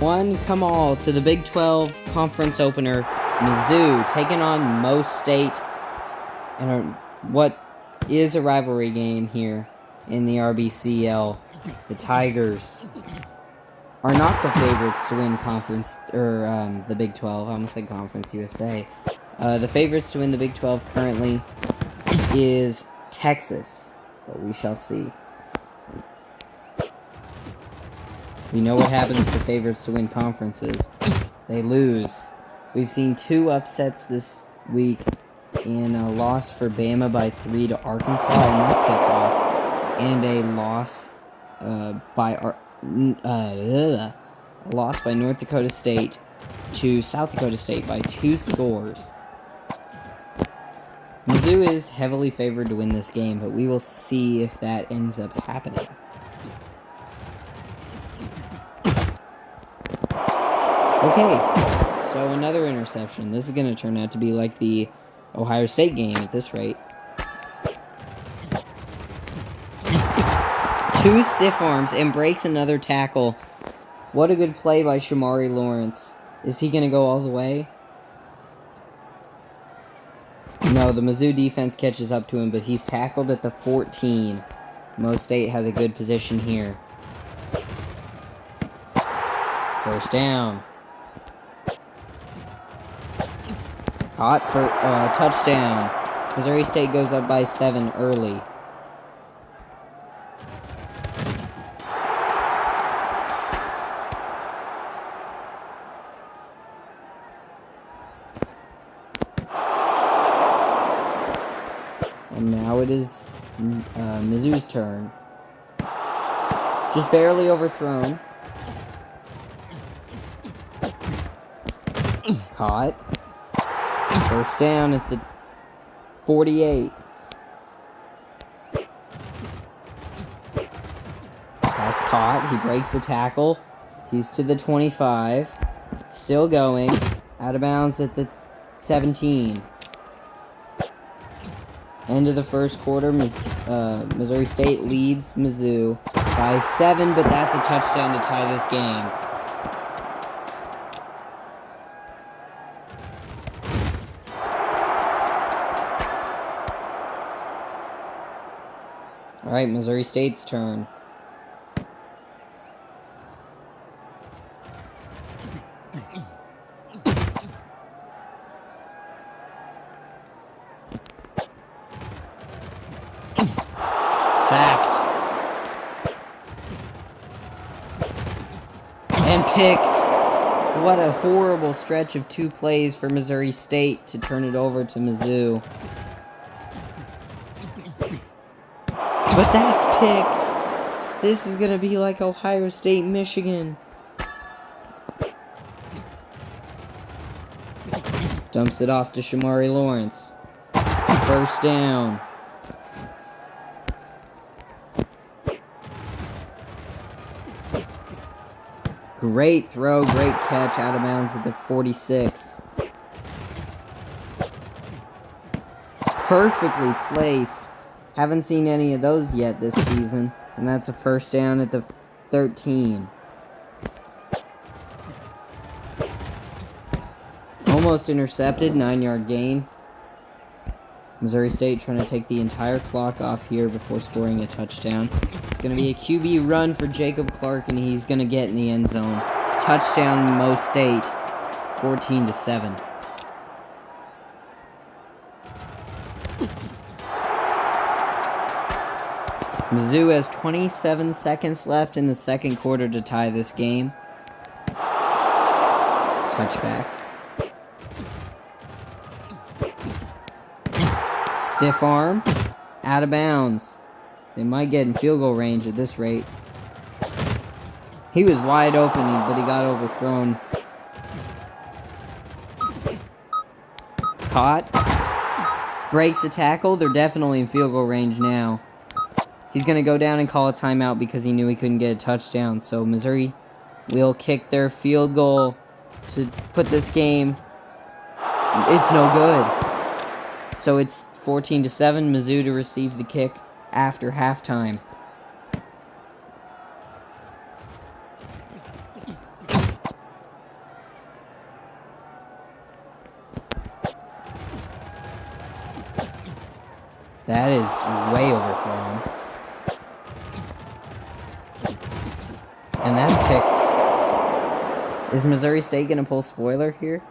One come all to the Big 12 conference opener. Mizzou taking on Mo State, and what is a rivalry game here in the RBCL. The Tigers are not the favorites to win conference, or the Big 12. I almost said Conference USA. The favorites to win the Big 12 currently is Texas, but we shall see. We know what happens to favorites to win conferences. They lose. We've seen 2 upsets this week, and a loss for Bama by 3 to Arkansas, and that's picked off. And a loss by North Dakota State to South Dakota State by 2 scores. Mizzou is heavily favored to win this game, but we will see if that ends up happening. Okay, so another interception. This is going to turn out to be like the Ohio State game at this rate. 2 stiff arms and breaks another tackle. What a good play by Shamari Lawrence. Is he going to go all the way? No, the Mizzou defense catches up to him, but he's tackled at the 14. Mo State has a good position here. First down. Caught for touchdown. Missouri State goes up by 7 early. And now it is Mizzou's turn. Just barely overthrown. Caught. First down at the 48. That's caught. He breaks the tackle. He's to the 25. Still going. Out of bounds at the 17. End of the first quarter. Missouri State leads Mizzou by 7, but that's a touchdown to tie this game. Alright, Missouri State's turn. Sacked. And picked. What a horrible stretch of 2 plays for Missouri State to turn it over to Mizzou. But that's picked. This is going to be like Ohio State, Michigan. Dumps it off to Shamari Lawrence. First down. Great throw, great catch, out of bounds at the 46. Perfectly placed. Haven't seen any of those yet this season, and that's a first down at the 13. Almost intercepted, 9-yard gain. Missouri State trying to take the entire clock off here before scoring a touchdown. It's going to be a QB run for Jacob Clark, and he's going to get in the end zone. Touchdown, Mo State, 14-7. Mizzou has 27 seconds left in the second quarter to tie this game. Touchback. Stiff arm. Out of bounds. They might get in field goal range at this rate. He was wide open, but he got overthrown. Caught. Breaks a tackle. They're definitely in field goal range now. He's going to go down and call a timeout because he knew he couldn't get a touchdown. So Missouri will kick their field goal to put this game. It's no good. So it's 14-7, Mizzou to receive the kick after halftime. That is way overthrown. And that's picked. Is Missouri State gonna pull spoiler here?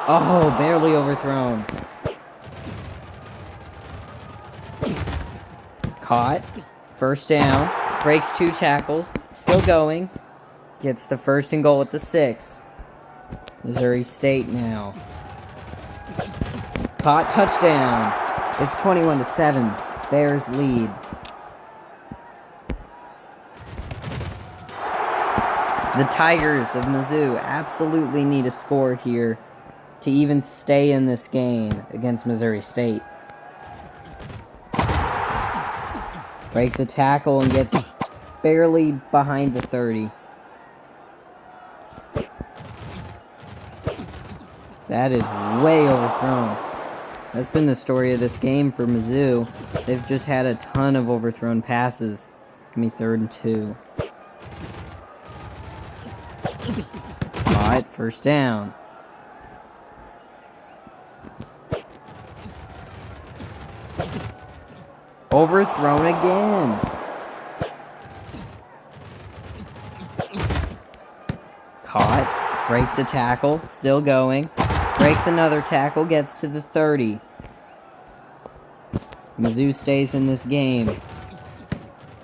Oh, barely overthrown. Caught. First down. Breaks 2 tackles. Still going. Gets the first and goal at the 6. Missouri State now. Caught. Touchdown. It's 21-7. Bears lead. The Tigers of Mizzou absolutely need a score here to even stay in this game against Missouri State. Breaks a tackle and gets barely behind the 30. That is way overthrown. That's been the story of this game for Mizzou. They've just had a ton of overthrown passes. It's going to be 3rd and 2. Caught. First down. Overthrown again. Caught. Breaks a tackle. Still going. Breaks another tackle. Gets to the 30. Mizzou stays in this game.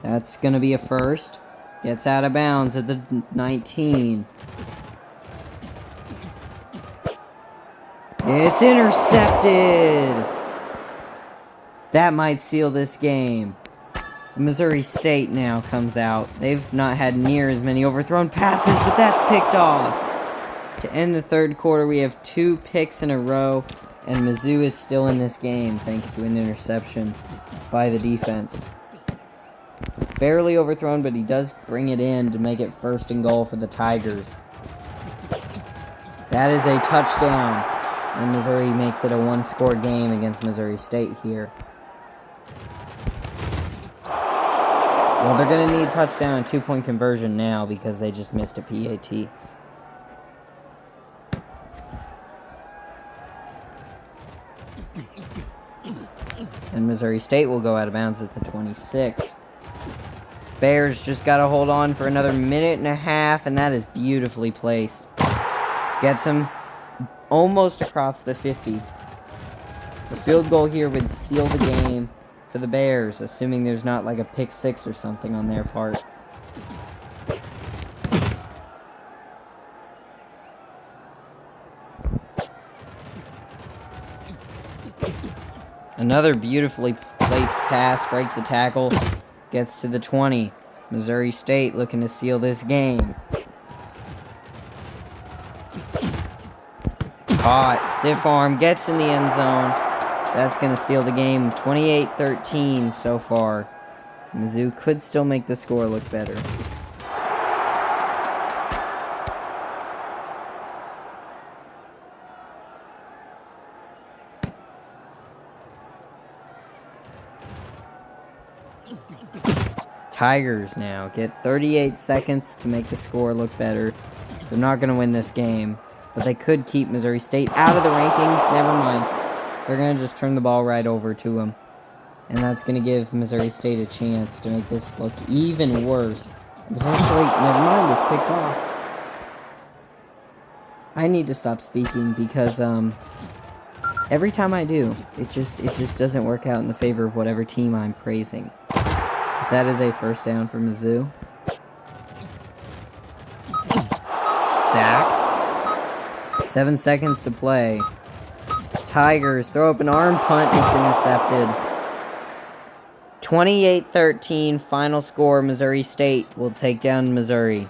That's going to be a first. Gets out of bounds at the 19. It's intercepted! That might seal this game. Missouri State now comes out. They've not had near as many overthrown passes, but that's picked off. To end the 3rd quarter, we have 2 picks in a row, and Mizzou is still in this game thanks to an interception by the defense. Barely overthrown, but he does bring it in to make it 1st and goal for the Tigers. That is a touchdown, and Missouri makes it a 1-score game against Missouri State here. Well, they're going to need a touchdown and 2-point conversion now because they just missed a PAT. And Missouri State will go out of bounds at the 26. Bears just got to hold on for another 1.5 minutes, and that is beautifully placed. Gets him almost across the 50. The field goal here would seal the game for the Bears, assuming there's not like a pick 6 or something on their part. Another beautifully placed pass, breaks a tackle, gets to the 20. Missouri State looking to seal this game. Caught, stiff arm, gets in the end zone. That's going to seal the game. 28-13 so far. Mizzou could still make the score look better. Tigers now get 38 seconds to make the score look better. They're not going to win this game, but they could keep Missouri State out of the rankings. Never mind. They're going to just turn the ball right over to them. And that's going to give Missouri State a chance to make this look even worse. Potentially, never mind, it's picked off. I need to stop speaking because, every time I do, it just doesn't work out in the favor of whatever team I'm praising. But that is a first down for Mizzou. Sacked. 7 seconds to play. Tigers throw up an arm punt. It's intercepted. 28-13 final score. Missouri State will take down Missouri.